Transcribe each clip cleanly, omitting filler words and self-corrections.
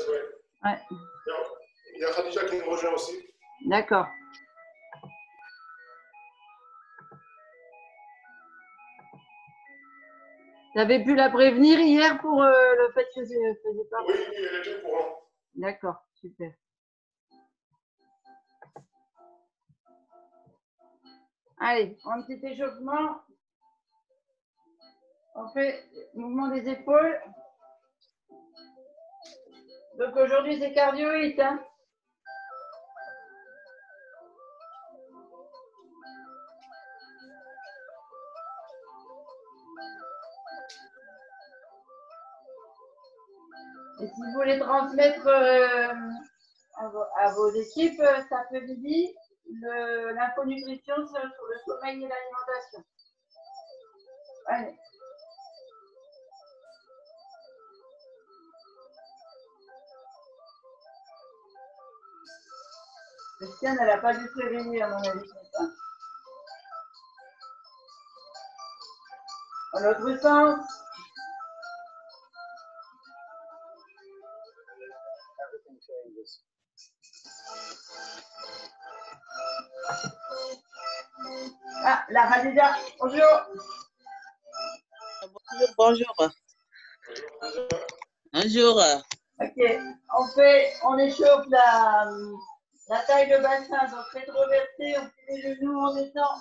13, oui. Ouais. Il y a Khadija qui me rejoint aussi. D'accord. Tu avais pu la prévenir hier pour le fait que je ne faisais pas? Oui, elle était au courant. D'accord, super. Allez, un petit échauffement. On fait mouvement des épaules. Donc aujourd'hui, c'est cardio-hit. Hein. Et si vous voulez transmettre à vos équipes cet après-midi, l'infonutrition sur le sommeil et l'alimentation. Allez. Christiane, elle n'a pas dû se réveiller à mon avis ce matin. Dans l'autre sens. Ah, la Khadija, bonjour. Bonjour. Bonjour. Ok, on échauffe la taille de bassin, donc rétroversé, on fait les genoux, on descend.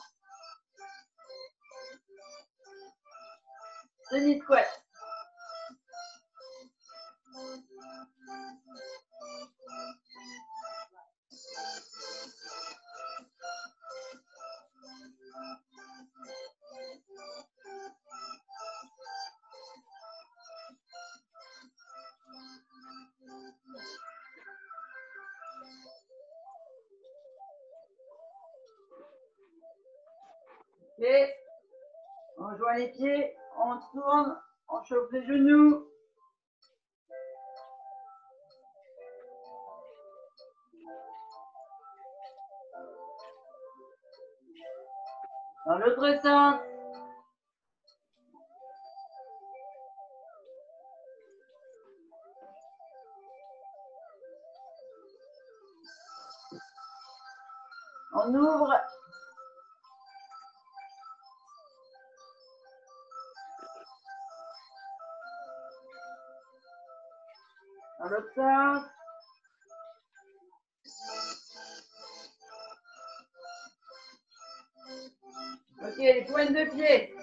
Demi-squat. Ok, on joint les pieds, on tourne, on chauffe les genoux. Dans l'autre sens. On ouvre. Dans l'autre sens. Ok, les pointes de pied.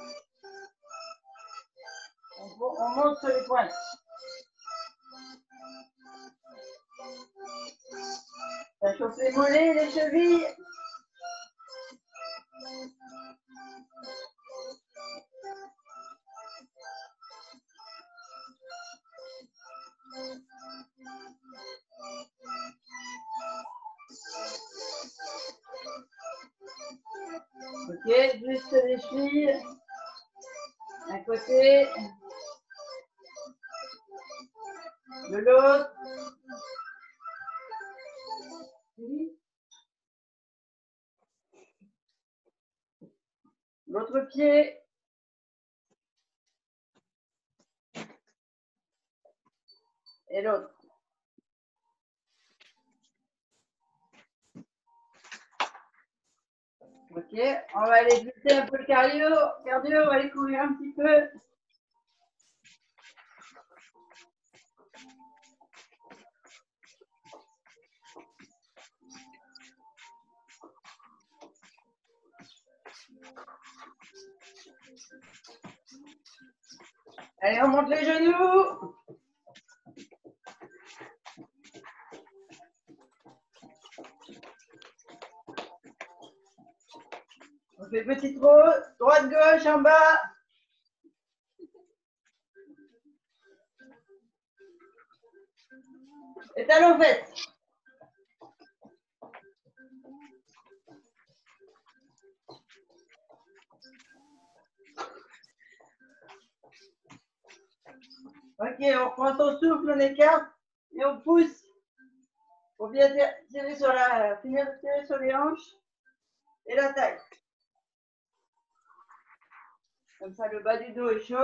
On monte sur les pointes. Ça chauffe les mollets, les chevilles. Ok, juste les chevilles. Un côté. De l'autre. L'autre pied. Et l'autre. Ok, on va aller buter un peu le cardio. On va aller courir un petit peu. Allez, on monte les genoux. On fait petite roue, droite-gauche en bas. Et talons fesses. Ok, on reprend son souffle, on écarte et on pousse. Pour bien tirer finir de tirer sur les hanches et la taille. Comme ça, le bas du dos est chaud.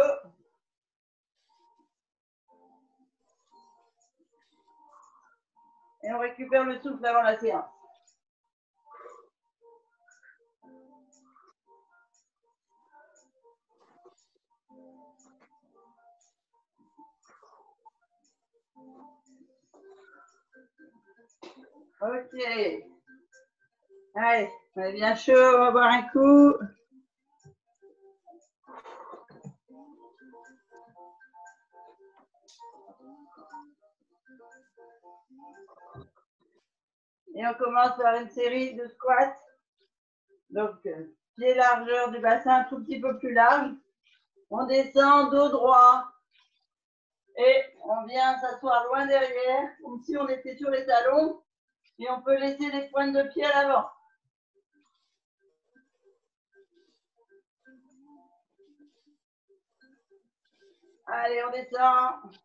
Et on récupère le souffle avant la séance. Ok. Allez, on est bien chaud, on va boire un coup. Et on commence par une série de squats. Donc, pied largeur du bassin un tout petit peu plus large. On descend dos droit. Et on vient s'asseoir loin derrière, comme si on était sur les talons. Et on peut laisser les pointes de pied à l'avant. Allez, on descend.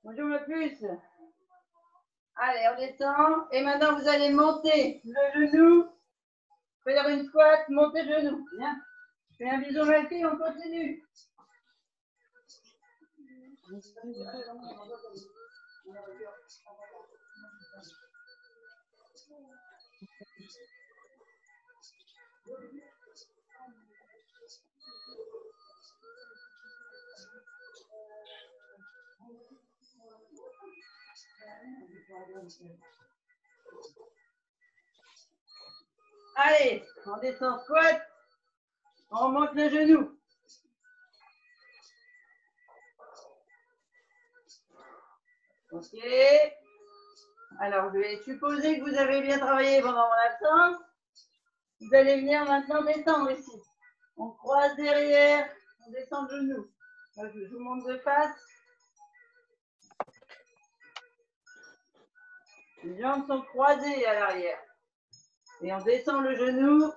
Bonjour ma puce. Allez, on descend. Et maintenant, vous allez monter le genou. Faire une squat, monter le genou. Bien. Je fais un bisou ma fille, on continue. Allez, on descend squat. On remonte le genou. Ok. Alors, je vais supposer que vous avez bien travaillé pendant mon absence. Vous allez venir maintenant descendre ici. On croise derrière, on descend le genou. Je vous montre de face. Les jambes sont croisées à l'arrière. Et on descend le genou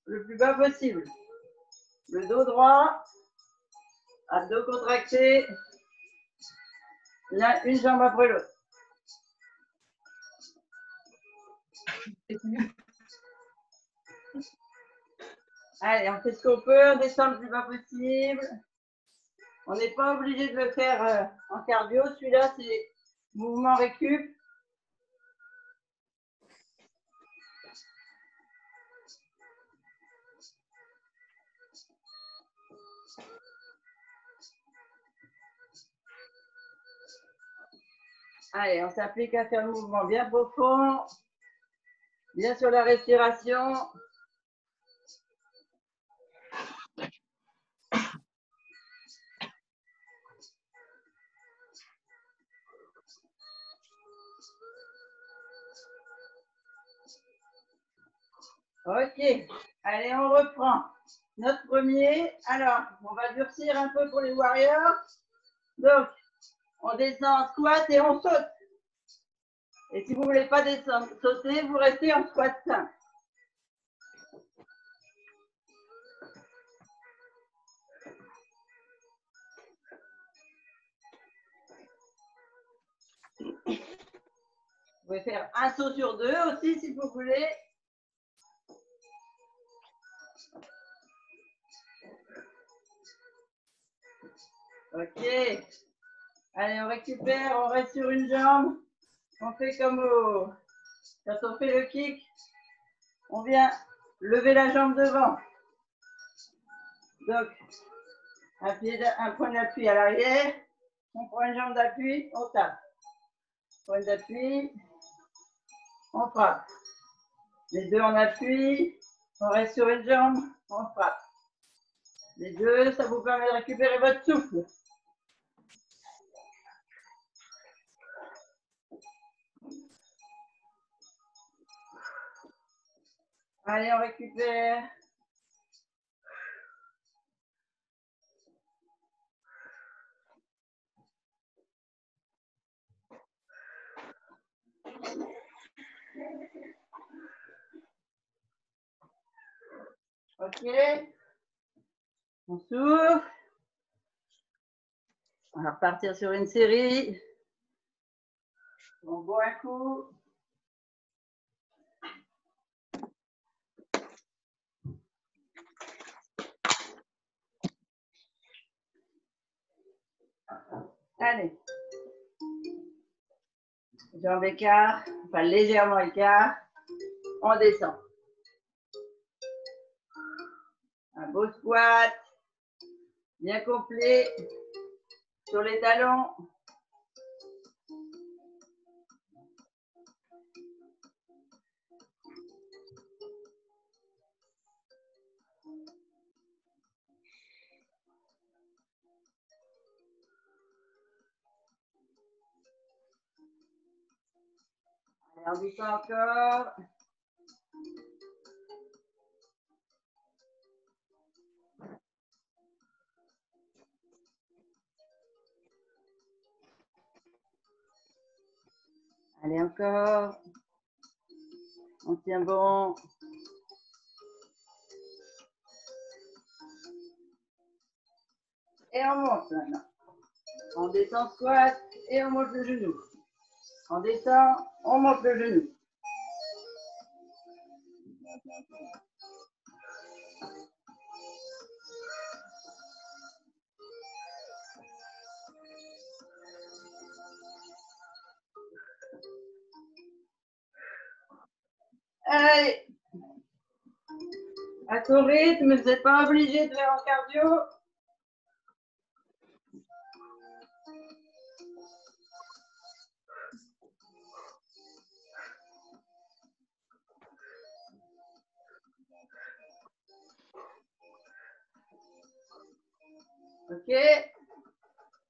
le plus bas possible. Le dos droit, abdos contractés. Là, une jambe après l'autre. Allez, on fait ce qu'on peut, on descend le plus bas possible. On n'est pas obligé de le faire en cardio. Celui-là, c'est mouvement récup. Allez, on s'applique à faire le mouvement bien profond, bien sur la respiration. Ok, allez, on reprend notre premier. Alors, on va durcir un peu pour les warriors. Donc, on descend en squat et on saute. Et si vous ne voulez pas descendre, sauter, vous restez en squat simple. Vous pouvez faire un saut sur deux aussi si vous voulez. Ok. Allez, on récupère, on reste sur une jambe. On fait comme quand on fait le kick. On vient lever la jambe devant. Donc, un point d'appui à l'arrière. On prend une jambe d'appui, on tape. Point d'appui, on frappe. Les deux en appui, on reste sur une jambe, on frappe. Les deux, ça vous permet de récupérer votre souffle. Allez, on récupère. Ok. On souffle. On va repartir sur une série. On boit un coup. Allez. Jambes écart, enfin légèrement écart. On descend. Un beau squat. Bien complet. Sur les talons. Allez, on descend encore. Allez, encore. On tient bon. Et on monte maintenant. On descend squat et on monte le genou. On descend, on monte le genou. Allez. À ton rythme, vous n'êtes pas obligé de faire en cardio. Ok.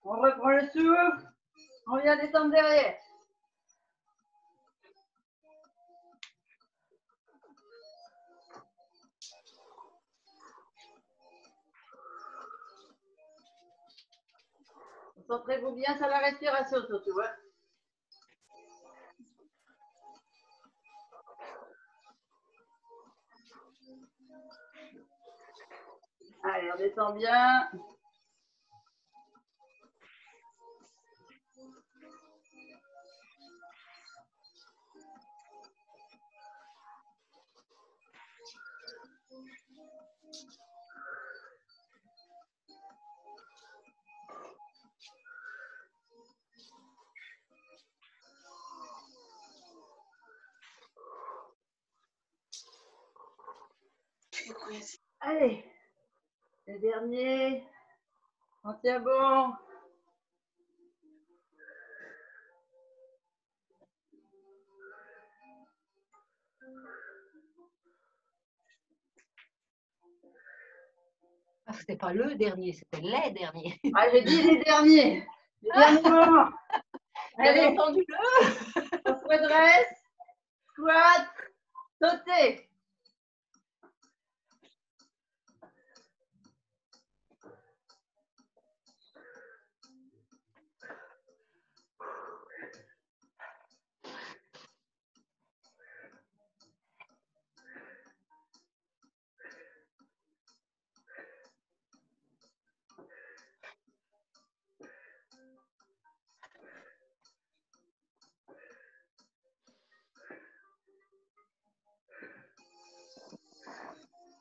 On reprend le souffle. On vient descendre derrière. Concentrez-vous bien sur la respiration surtout. Hein. Allez, on descend bien. Allez, le dernier. On tient bon. Ah, c'était pas le dernier, c'était les derniers. Ah, j'ai dit les derniers. Les derniers moments. J'avais Allez, entendu le. on se redresse. Squat. Sauter.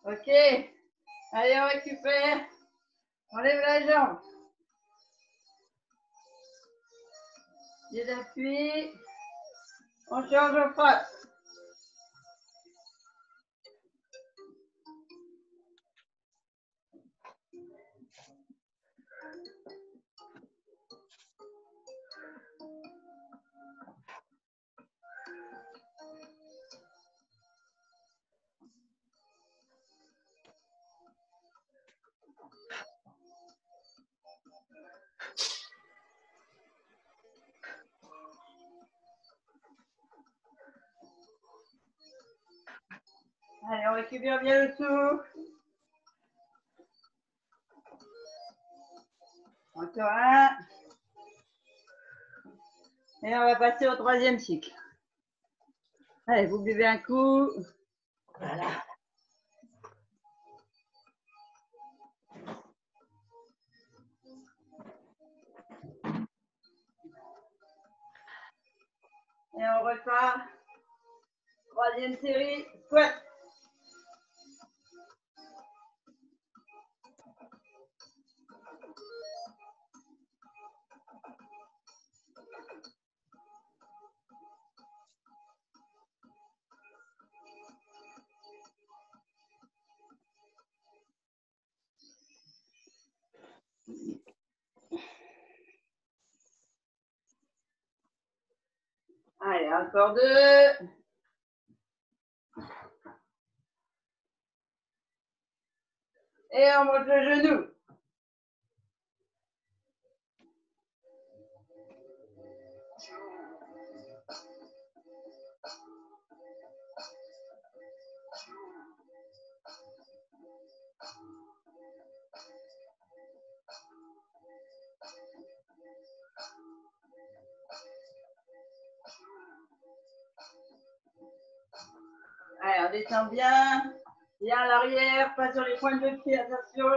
Ok. Allez, on récupère. On lève la jambe. Pied d'appui. On change au face. Allez, on récupère bien le souffle. Encore un. Et on va passer au troisième cycle. Allez, vous buvez un coup. Voilà. Et on repart. Troisième série. Squat. Allez, encore 2. Et on monte le genou. Allez, on descend bien. Bien à l'arrière, pas sur les pointes de pied, attention.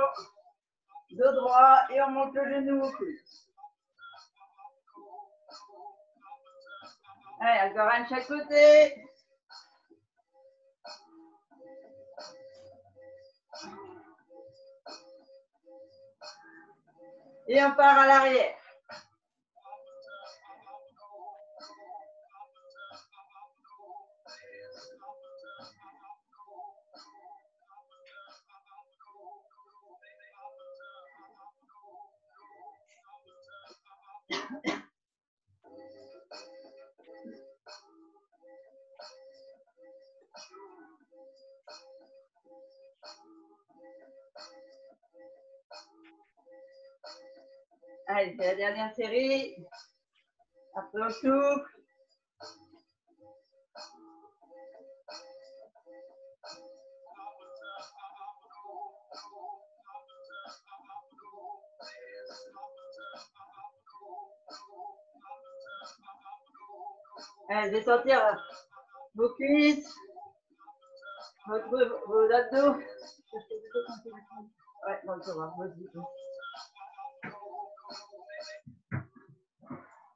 Dos droit et on monte le genou au cul. Allez, encore un de chaque côté. Et on part à l'arrière. Allez, c'est la dernière série. Après on souffle. Allez, je vais sortir vos cuisses, vos abdos. Ouais, non, ça va, vas-y.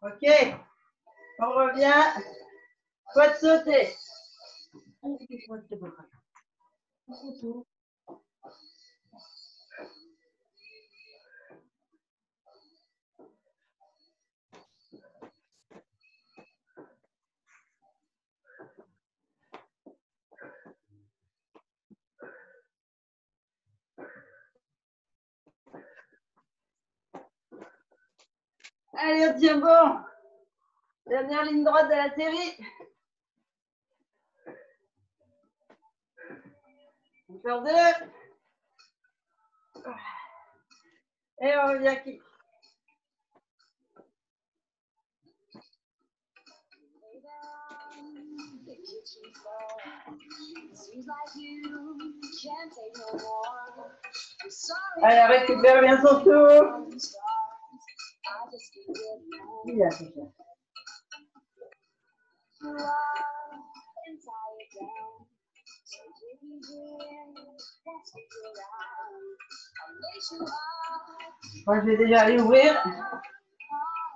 Ok, on revient. Squat sauté. Allez, on tient bon. Dernière ligne droite de la série. Encore 2. Et on revient qui? Allez, récupère bien son souffle. Il a fait ça. Moi, je vais déjà aller ouvrir.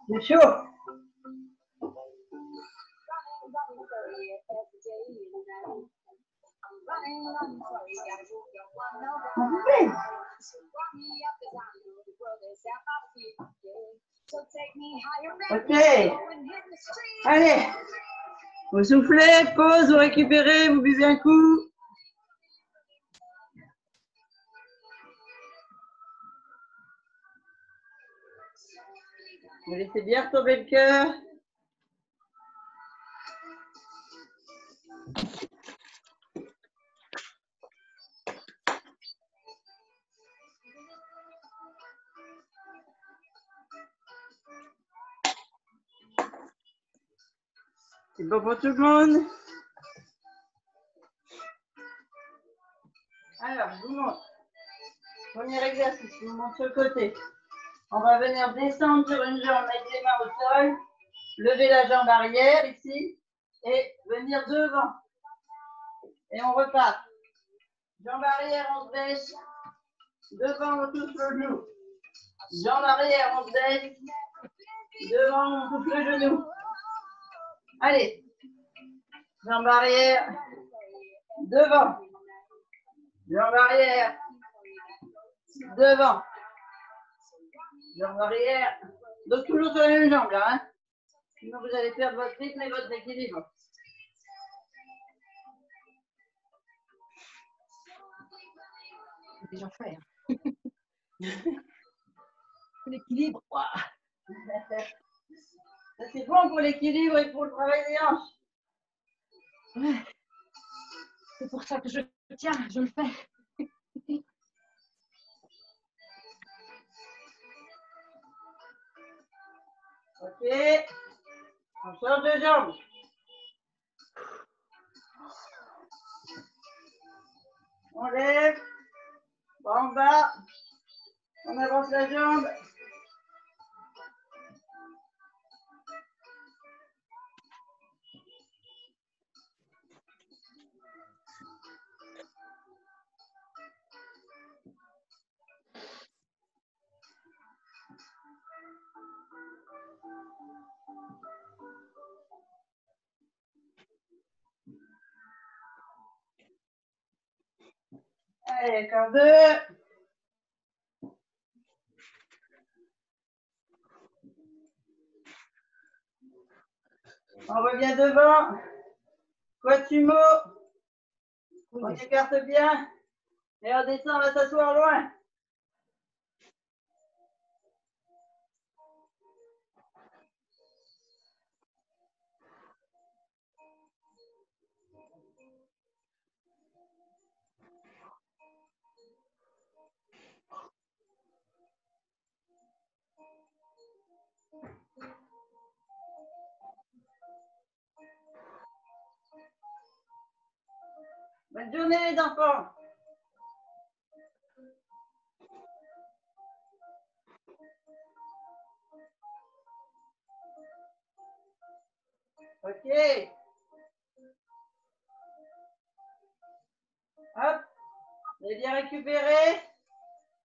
C'est chaud. Ok. Allez. Vous soufflez, pause, vous récupérez, vous buvez un coup. Vous laissez bien retomber le cœur. C'est bon pour tout le monde. Alors, je vous montre. Premier exercice, je vous montre sur le côté. On va venir descendre sur une jambe, mettre les mains au sol, lever la jambe arrière ici et venir devant. Et on repart. Jambe arrière, on se baisse. Devant, on touche le genou. Jambe arrière, on se baisse. Devant, on touche le genou. Allez. Jambe arrière. Devant. Jambe arrière. Devant. Jambe arrière. Donc toujours sur la même jambe là. Hein. Sinon vous allez perdre votre rythme et votre équilibre. C'est déjà fait. L'équilibre. Ouah. C'est bon pour l'équilibre et pour le travail des hanches. Ouais. C'est pour ça que je tiens, je le fais. Ok. On change de jambe. On lève. Bas en bas. On avance la jambe. Allez, encore deux. On revient devant. Quatumo. On écarte bien. Et on descend, on va s'asseoir loin. Bonne journée les enfants. Ok. Hop. Vous avez bien récupéré.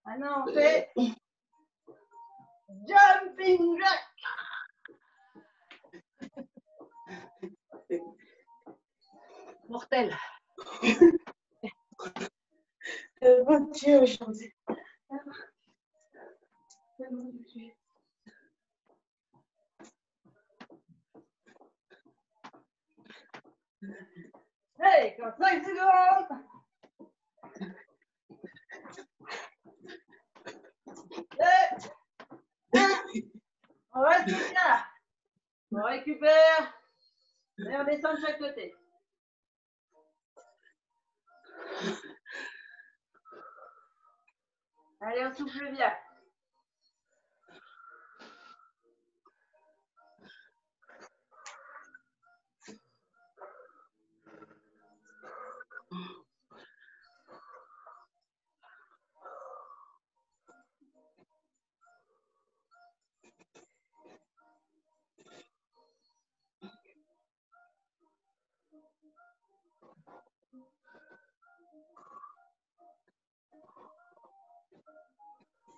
Maintenant on fait jumping jack. Mortel. Mon Dieu, aujourd'hui. Hey, encore 5 secondes. On reste bien. On récupère. Et on descend de chaque côté. Allez, on souffle bien.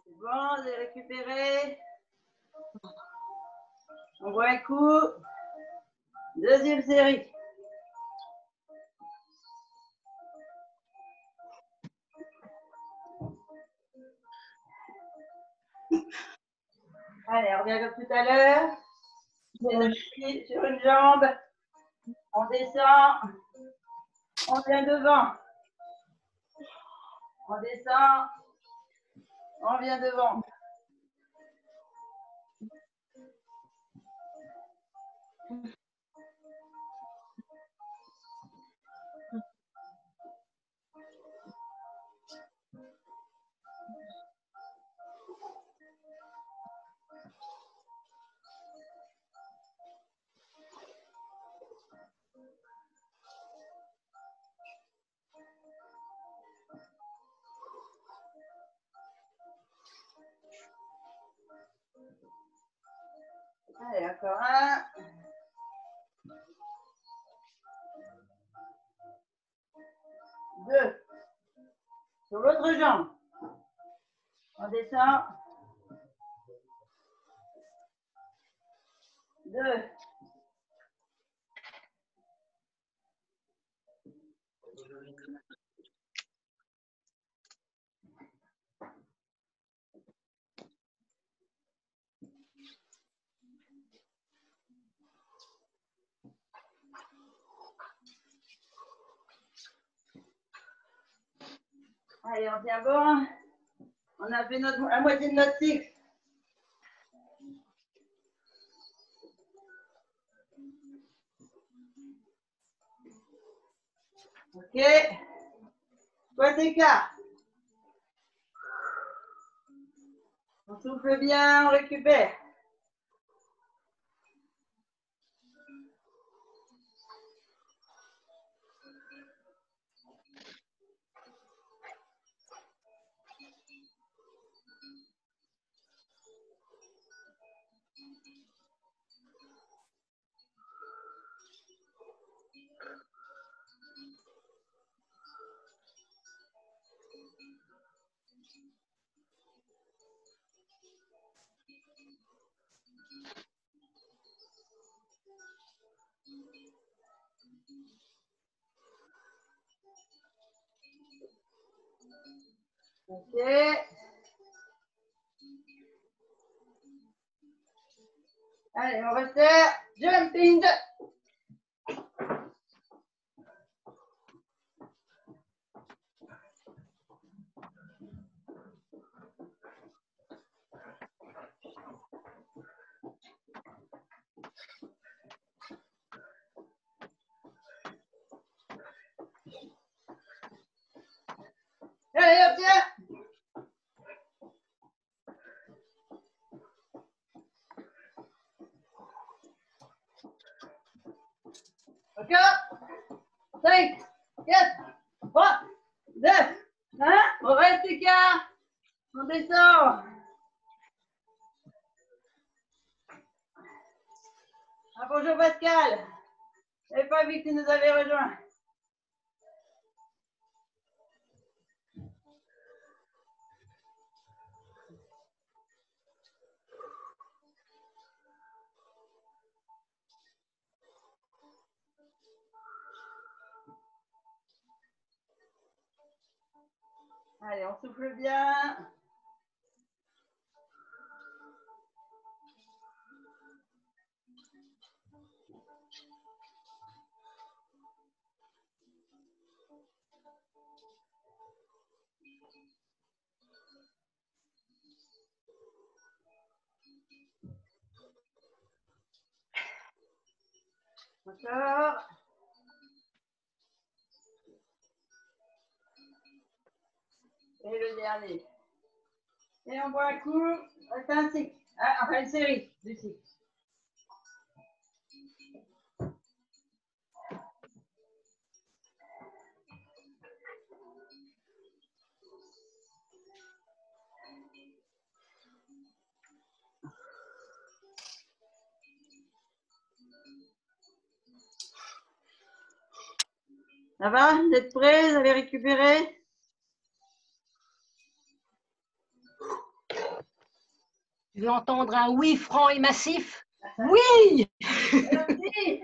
C'est bon, vous avez récupéré. On voit un coup. Deuxième série. Allez, on revient comme tout à l'heure. On appuie sur une jambe. On descend. On vient devant. On descend. On vient devant. Allez, encore un. Deux. Sur l'autre jambe. On descend. Deux. Allez, on tient bon. On a fait la moitié de notre cycle. Ok. Soit écart. On souffle bien, on récupère. Ok. Allez, on resserre. Jumping. Allez, hop, tiens. Ok. 5, 4, 3, 2, 1. On reste écart. On descend. Ah, bonjour Pascal. Je n'avais pas vu que tu nous avais rejoint. Allez, on souffle bien. Encore. Et le dernier. Et on boit un coup. C'est un cycle. Ah, enfin, une série du cycle. Ça va? Vous êtes prêts? Vous avez récupéré? Tu veux entendre un oui franc et massif? Oui! Merci.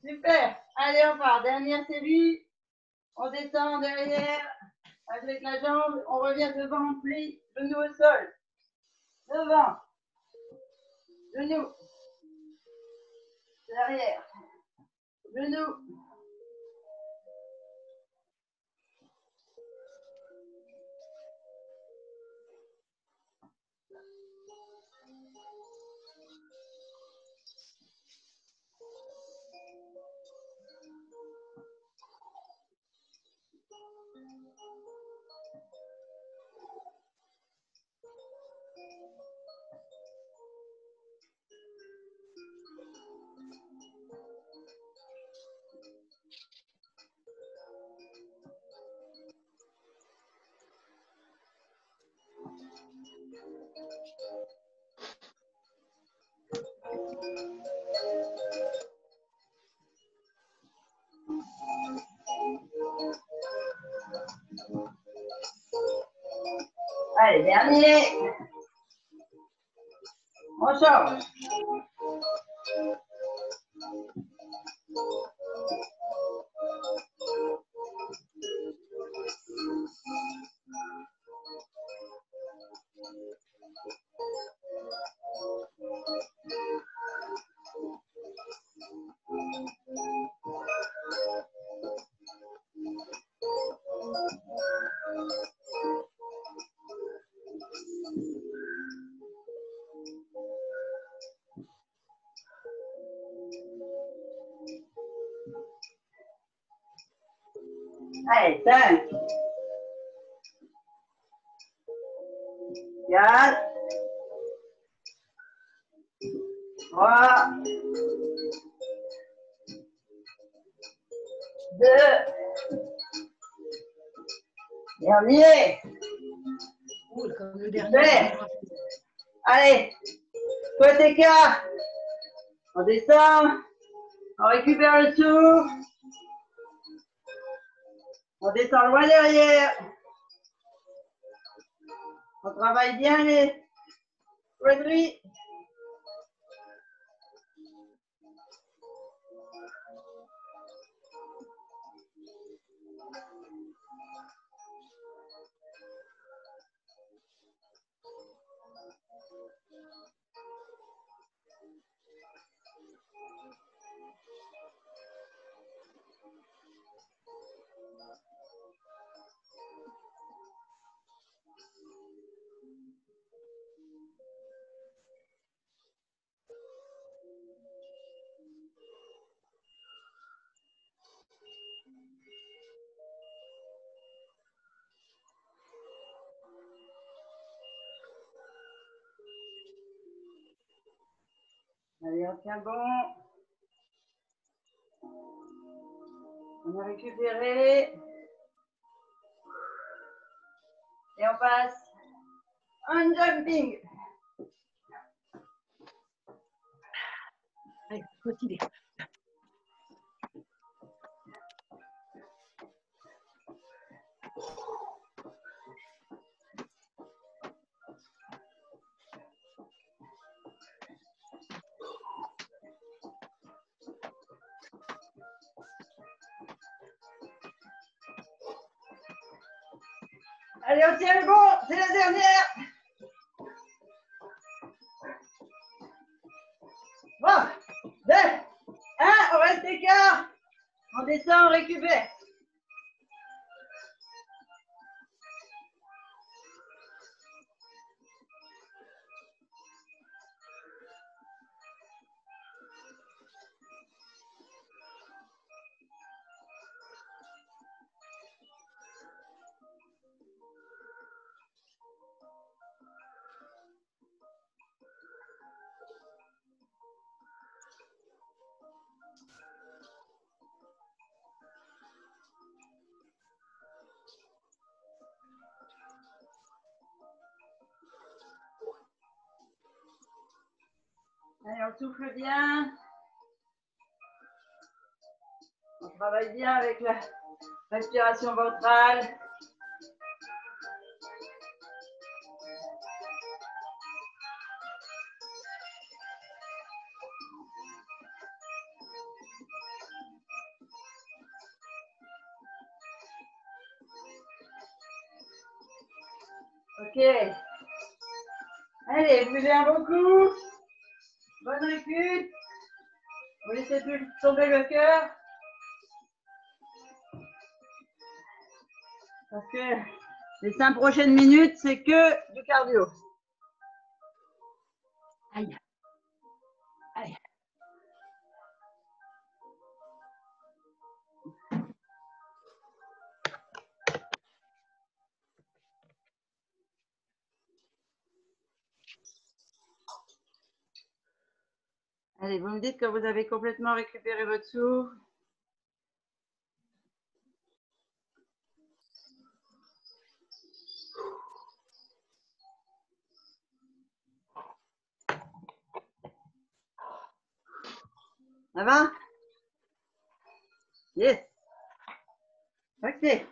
Super. Allez, on part. Dernière série. On descend derrière avec la jambe. On revient devant, on plie. Genou au sol. Devant. Genou. Derrière. Genou. Allez, dernier. On change. Allez, 5, 4, 3, 2, dernier. Cool, comme le dernier. Super. Allez, côté écart. On descend, on récupère le souffle. On descend loin derrière. On travaille bien les quadris. Allez, on tient bon. On a récupéré. Et on passe en jumping. Allez, motivé. Allez, on tient le bon, c'est la dernière. Bon, 2, 1, on reste écart. On descend, on récupère. Allez, on souffle bien. On travaille bien avec la respiration ventrale. Ok. Allez, bougez un bon coup. Bonne récup. Vous laissez plus tomber le cœur. Parce que les 5 prochaines minutes, c'est que du cardio. Aïe. Aïe. Allez, vous me dites que vous avez complètement récupéré votre souffle. Ça va? Yes. Ok.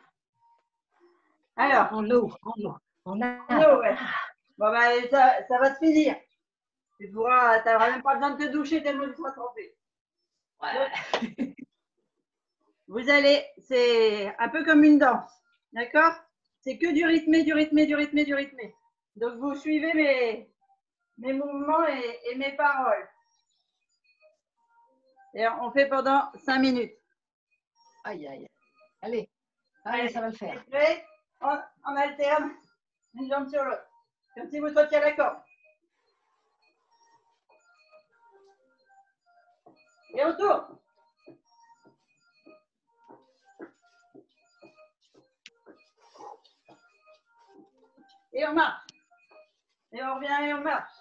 Alors. En l'eau, en l'eau. En l'eau, ouais. Bon, ben, ça va se finir. Tu n'auras même pas besoin de te doucher tellement tu seras trempé. Ouais. Vous allez, c'est un peu comme une danse. D'accord? C'est que du rythmé, du rythmé, du rythmé, du rythmé. Donc, vous suivez mes mouvements et mes paroles. Et on fait pendant 5 minutes. Aïe, aïe. Allez. Allez, ça va le faire. Prêt? On alterne une jambe sur l'autre. Comme si vous sautiez à la corde. Et on tourne. Et on marche. Et on revient et on marche.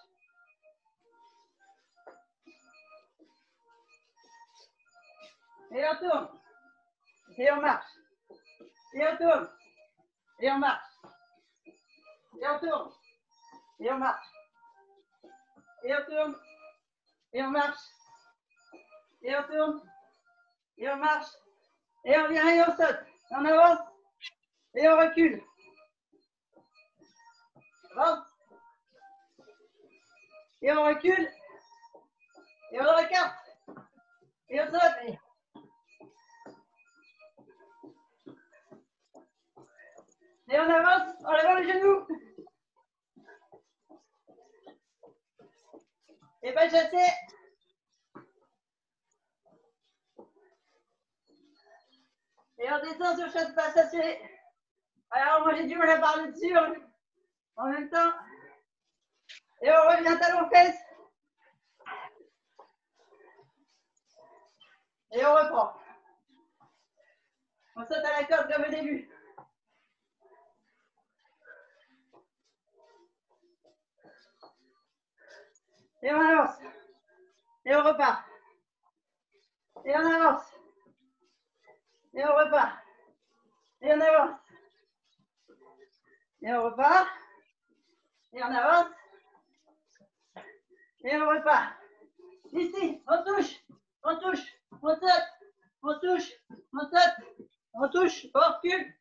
Et on tourne. Et on marche. Et on tourne. Et on marche. Et on tourne. Et on marche. Et on tourne. Et on marche. Et on tourne. Et on marche. Et on vient et on saute. On avance. Et on recule. Avance. Et on recule. Et on regarde. Et on saute. Et on avance en levant les genoux. Et pas jeter. Et on descend sur chaque passager. Alors moi j'ai du mal à parler dessus en même temps. Et on revient talon-fesse. Et on reprend. On saute à la corde comme au début. Et on avance. Et on repart. Et on avance. Et on repart. Et on avance. Et on repart. Et on avance. Et on repart. Ici, on touche. On touche. On saute. On touche. On saute. On touche. On recule.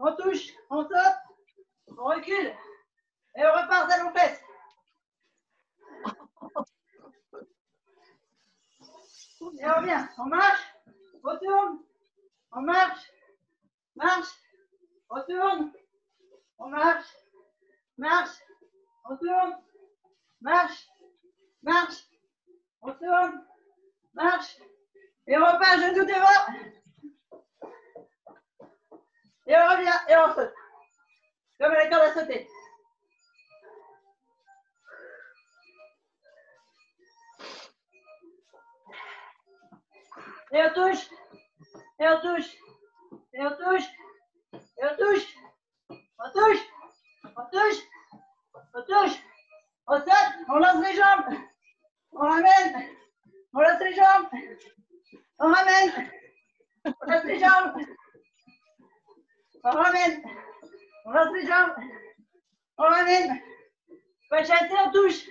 On touche. On saute. On recule. Et on repart à l'on-fesse. Et on revient. On marche. On tourne. On marche. Marche. On tourne. On marche. Marche. On tourne. Marche. Marche. On tourne. Marche. Et on repart genou devant. Et on revient. Et on saute. Comme à la corde à sauter. Et on touche. Et on touche. Et on touche. Et on touche. On touche. On touche. On touche. On saute. On lance les jambes. On ramène. On lance les jambes. On ramène. On lance les jambes. On ramène. On lance les jambes. On ramène. Pas chasser, on touche.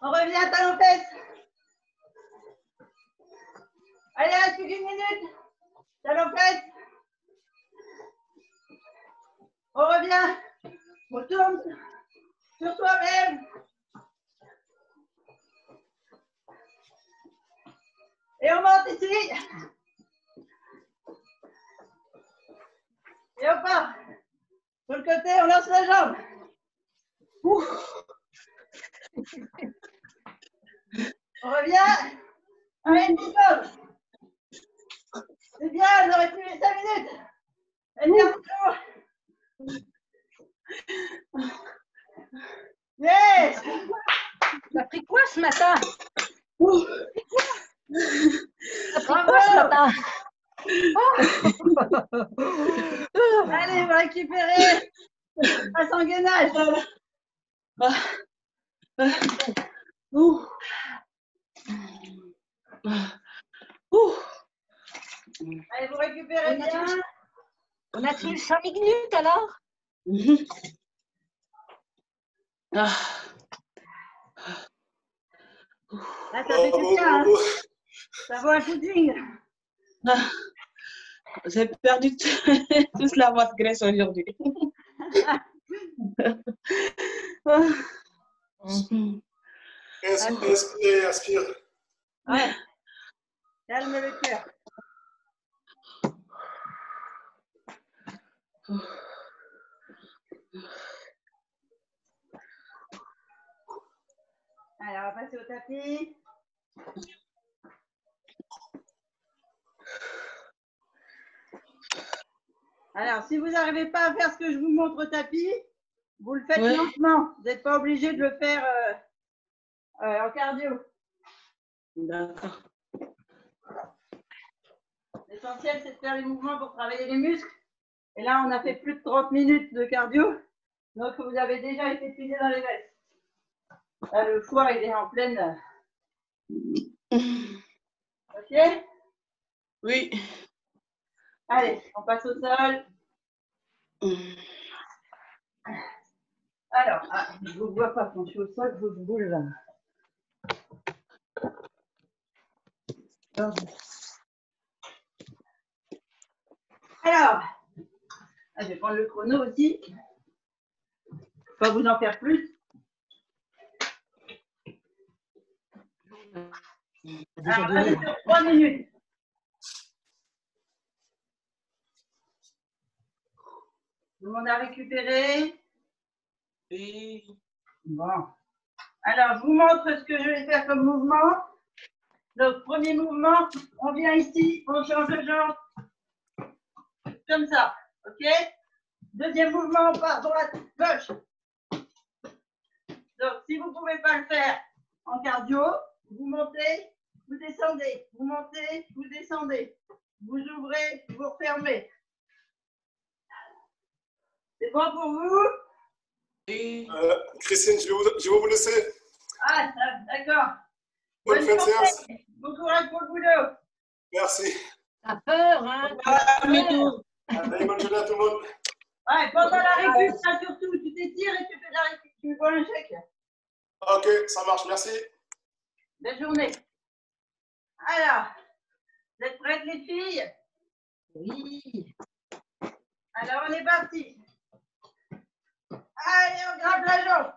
On revient à talon-fesse. Allez, reste plus qu'une minute. Talon-fesse. On revient. On tourne sur soi-même. Et on monte ici. Et on part. Sur le côté, on lance la jambe. On revient. Allez, une pause. C'est bien, j'aurais pu 5 minutes. Allez, un tour. Yes. T'as pris quoi ce matin? T'as pris Bravo. quoi ce matin? Allez, on va récupérer un sanguinage. Allez, vous récupérez bien. On a tenu 5 minutes alors? Là, ça fait du bien. Hein. Ça vaut un footing. J'ai perdu toute la voix de graisse aujourd'hui. Inspire, aspire. Ouais. Calme le cœur. Allez, on va passer au tapis. Alors, si vous n'arrivez pas à faire ce que je vous montre au tapis, Vous le faites Ouais. lentement. Vous n'êtes pas obligé de le faire en cardio. D'accord. L'essentiel, c'est de faire les mouvements pour travailler les muscles. Et là, on a fait plus de 30 minutes de cardio. Donc, vous avez déjà été épuisé dans les vestes. Là, le foie, il est en pleine. OK? Oui. Allez, on passe au sol. Alors, je ne vous vois pas quand je suis au sol, je vous bouge là. Alors, je vais prendre le chrono aussi. Pas vous en faire plus. Alors, là, c'est sur 3 minutes. Tout le monde a récupéré. Oui. Bon. Alors, je vous montre ce que je vais faire comme mouvement. Donc, premier mouvement, on vient ici, on change de jambe. Comme ça. OK? Deuxième mouvement, on part droite, gauche. Donc, si vous ne pouvez pas le faire en cardio, vous montez, vous descendez. Vous montez, vous descendez. Vous ouvrez, vous refermez. C'est bon pour vous? Oui. Christine, je vais vous laisser. Ah, d'accord. Bonne fin de séance. Bon courage pour le boulot. Merci. T'as peur, hein? Amidou. Allez, bonne journée à tout le monde. Ouais, pendant la récup, ça surtout, tu t'étires et tu fais la récup. Tu me vois un chèque. Ok, ça marche, merci. Belle journée. Alors, vous êtes prêtes les filles? Oui. Alors, on est parti. Allez, on gratte la jambe.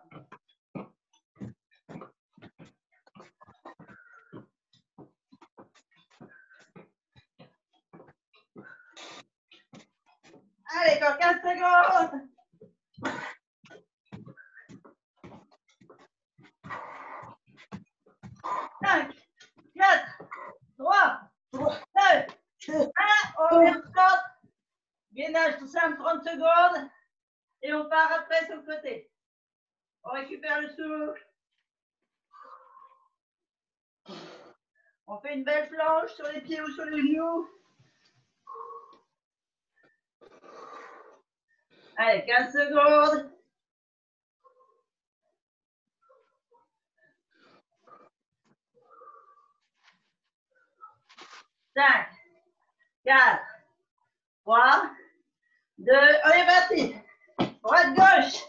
Allez, encore 15 secondes. 5, 4, 3, 2, 1. On met stop. Gainage tout simple, 30 secondes. Et on part après sur le côté. On récupère le souffle. On fait une belle planche sur les pieds ou sur les genoux. Allez, 15 secondes. Cinq, 4, 3, 2, on est parti. Droite, gauche.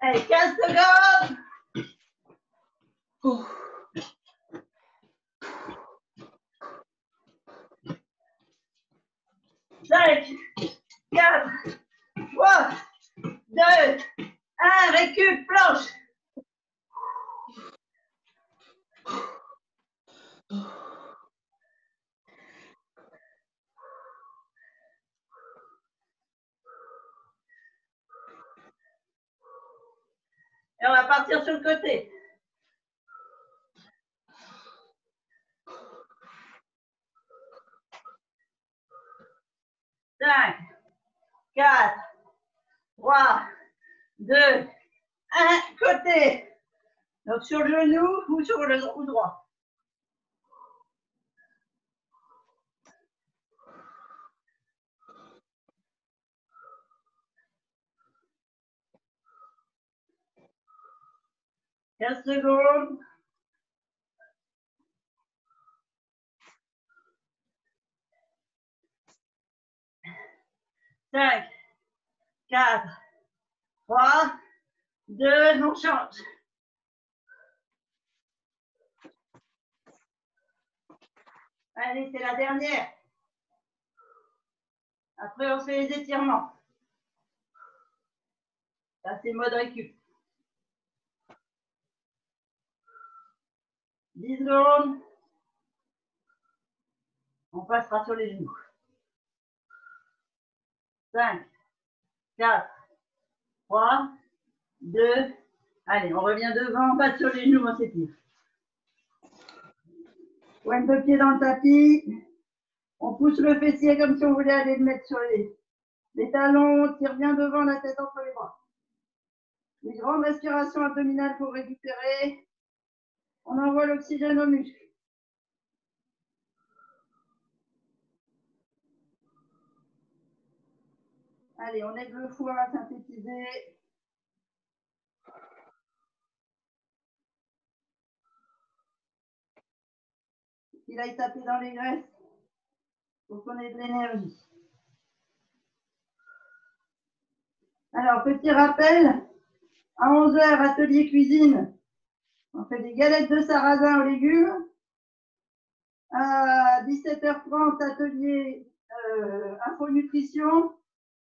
Allez, 15 secondes. 5, 4, 3, 2, 1, récup, planche. Et on va partir sur le côté. Cinq, 4, 3, 2, 1, côté. Donc sur le genou ou sur le genou droit. « 15 secondes. 5, 4, 3, 2, on change. Allez, c'est la dernière. Après, on fait les étirements. Ça, c'est mode récup. 10 secondes. On passera sur les genoux. 5, 4, 3, 2. Allez, on revient devant, on passe sur les genoux, on s'étire. Pointe de pied dans le tapis. On pousse le fessier comme si on voulait aller le mettre sur les talons. On tire bien devant la tête entre les bras. Une grande respiration abdominale pour récupérer. On envoie l'oxygène aux muscles. Allez, on aide le foie à synthétiser. Il aille taper dans les graisses pour qu'on ait de l'énergie. Alors, petit rappel, à 11 h, atelier cuisine. On fait des galettes de sarrasin aux légumes. À 17 h 30, atelier infonutrition,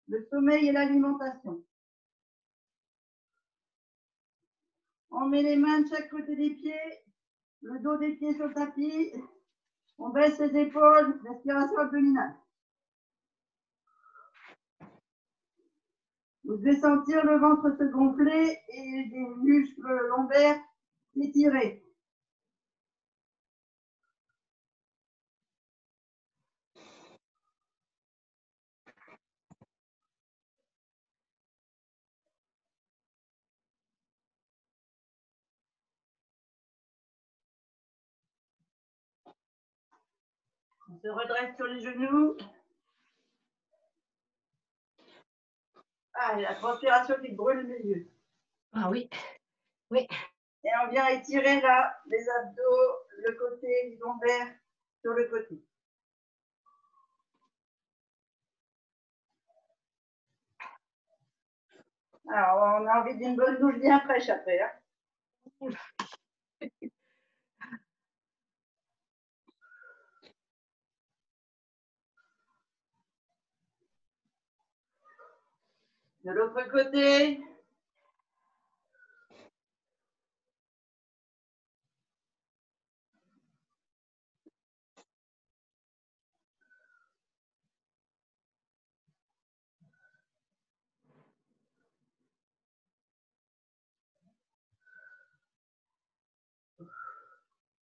le sommeil et l'alimentation. On met les mains de chaque côté des pieds, le dos des pieds sur le tapis. On baisse les épaules, respiration abdominale. Vous devez sentir le ventre se gonfler et les muscles lombaires s'étirer. On se redresse sur les genoux. Ah, et la transpiration qui brûle les yeux. Ah oui, oui. Et on vient étirer là les abdos, le côté, les lombaires sur le côté. Alors, on a envie d'une bonne douche bien fraîche après. Hein. De l'autre côté.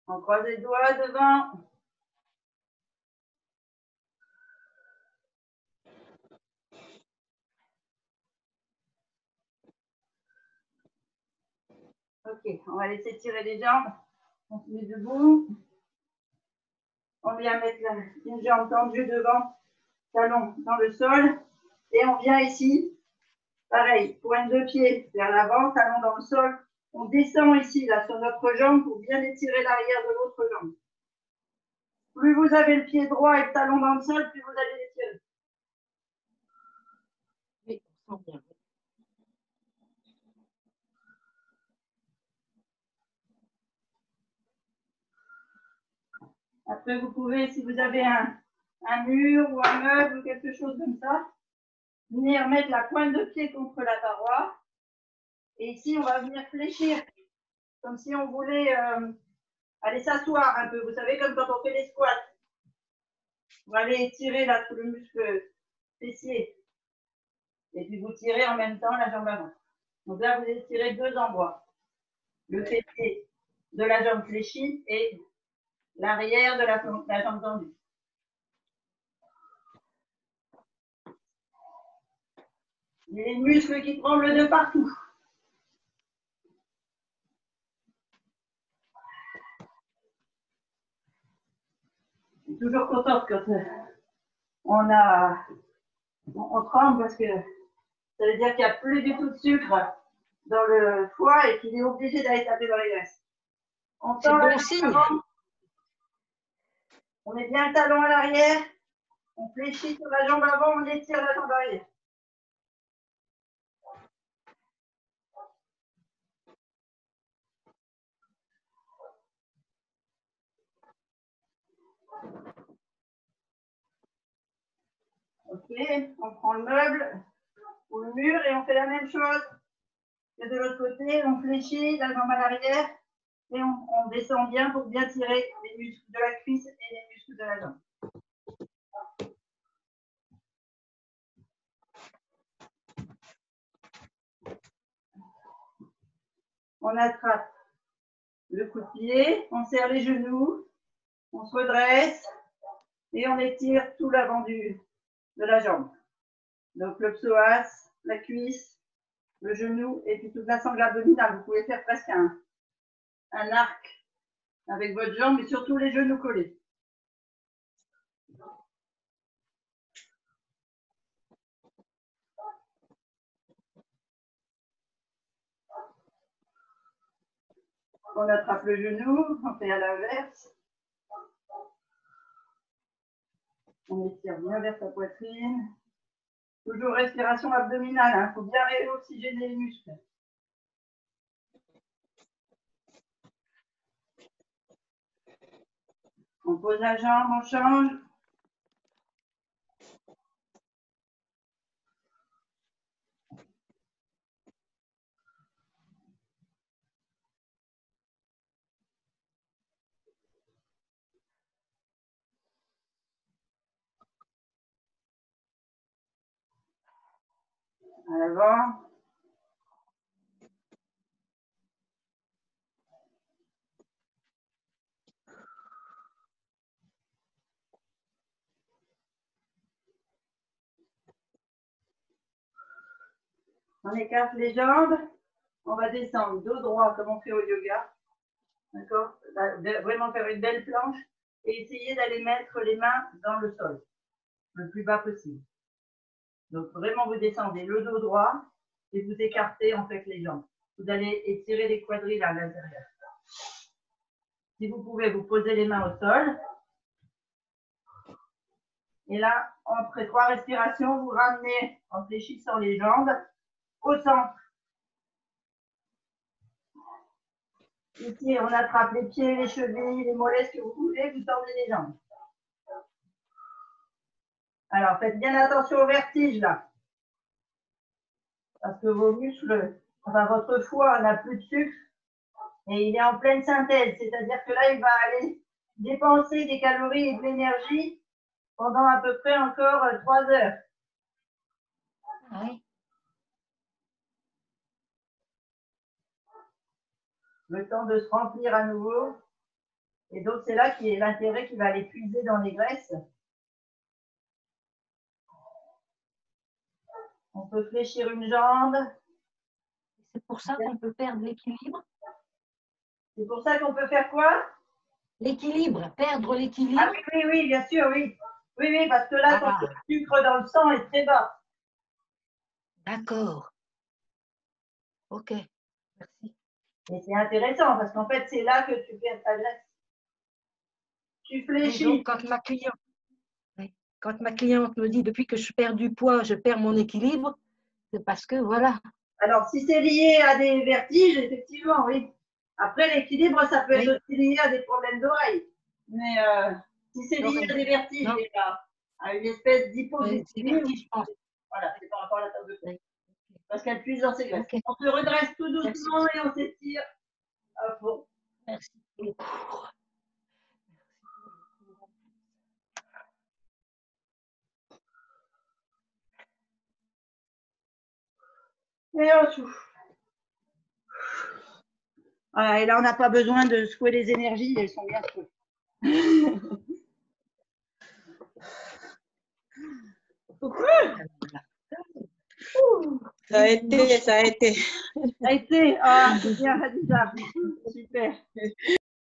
On croise les doigts devant. Ok, on va laisser tirer les jambes. On se met debout. On vient mettre une jambe tendue devant, talon dans le sol. Et on vient ici, pareil, pointe de pied vers l'avant, talon dans le sol. On descend ici, là, sur notre jambe pour bien étirer l'arrière de l'autre jambe. Plus vous avez le pied droit et le talon dans le sol, plus vous allez l'étirer. Oui, on sent bien. Après, vous pouvez, si vous avez un mur ou un meuble ou quelque chose comme ça, venir mettre la pointe de pied contre la paroi. Et ici, on va venir fléchir, comme si on voulait aller s'asseoir un peu. Vous savez, comme quand on fait des squats. On va aller étirer là tout le muscle fessier. Et puis vous tirez en même temps la jambe avant. Donc là, vous étirez deux endroits. Le fessier de la jambe fléchie et l'arrière de la jambe tendue. Les muscles qui tremblent de partout. Je suis toujours contente quand on tremble parce que ça veut dire qu'il n'y a plus du tout de sucre dans le foie et qu'il est obligé d'aller taper dans les graisses. On tend bon signe. On met bien le talon à l'arrière. On fléchit sur la jambe avant, on étire la jambe arrière. Ok, on prend le meuble ou le mur et on fait la même chose que de l'autre côté. On fléchit la jambe à l'arrière et on descend bien pour bien tirer les muscles de la cuisse et les muscles de la jambe. On attrape le coup de pied, on serre les genoux On se redresse et on étire tout l'avant de la jambe. Donc le psoas, la cuisse, le genou et puis toute la sangle abdominale. Vous pouvez faire presque un arc avec votre jambe et surtout les genoux collés. On attrape le genou, on fait à l'inverse. On étire bien vers sa poitrine. Toujours respiration abdominale, il faut bien réoxygéner les muscles. On pose la jambe, on change. À l'avant. On écarte les jambes. On va descendre dos droit comme on fait au yoga. D'accord? Vraiment faire une belle planche et essayer d'aller mettre les mains dans le sol le plus bas possible. Donc vraiment vous descendez le dos droit et vous écartez en fait les jambes. Vous allez étirer les quadrilles à l'intérieur. Si vous pouvez, vous posez les mains au sol. Et là, après 3 respirations, vous ramenez en fléchissant les jambes au centre. Ici, on attrape les pieds, les chevilles, les mollets, ce que vous voulez, vous tendez les jambes. Alors, faites bien attention au vertige là. Parce que vos muscles, enfin votre foie n'a plus de sucre et il est en pleine synthèse. C'est-à-dire que là, il va aller dépenser des calories et de l'énergie pendant à peu près encore 3 heures. Oui. Le temps de se remplir à nouveau. Et donc, c'est là qui est l'intérêt qui va aller puiser dans les graisses. On peut fléchir une jambe. C'est pour ça qu'on peut perdre l'équilibre. C'est pour ça qu'on peut faire quoi? L'équilibre, perdre l'équilibre. Ah oui, oui, bien sûr, oui. Oui, oui, parce que là, quand le sucre dans le sang est très bas. D'accord. Ok, merci. Et c'est intéressant parce qu'en fait, c'est là que tu perds ta graisse. Tu fléchis. Donc, quand ma cliente me dit depuis que je perds du poids, je perds mon équilibre, c'est parce que voilà. Alors, si c'est lié à des vertiges, effectivement, oui. Après, l'équilibre, ça peut être aussi lié à des problèmes d'oreille. Mais si c'est lié à des vertiges, à une espèce d'hypoxémie, voilà, c'est par rapport à la table de poids. Parce qu'elle puise dans ses graisses. Okay. On se redresse tout doucement et on s'étire à fond. Merci beaucoup. Et on souffle. Voilà, et là, on n'a pas besoin de secouer les énergies, elles sont bien secouées. Ça a été, ça a été. Ça a été, ah, c'est bien, Khadija. Super.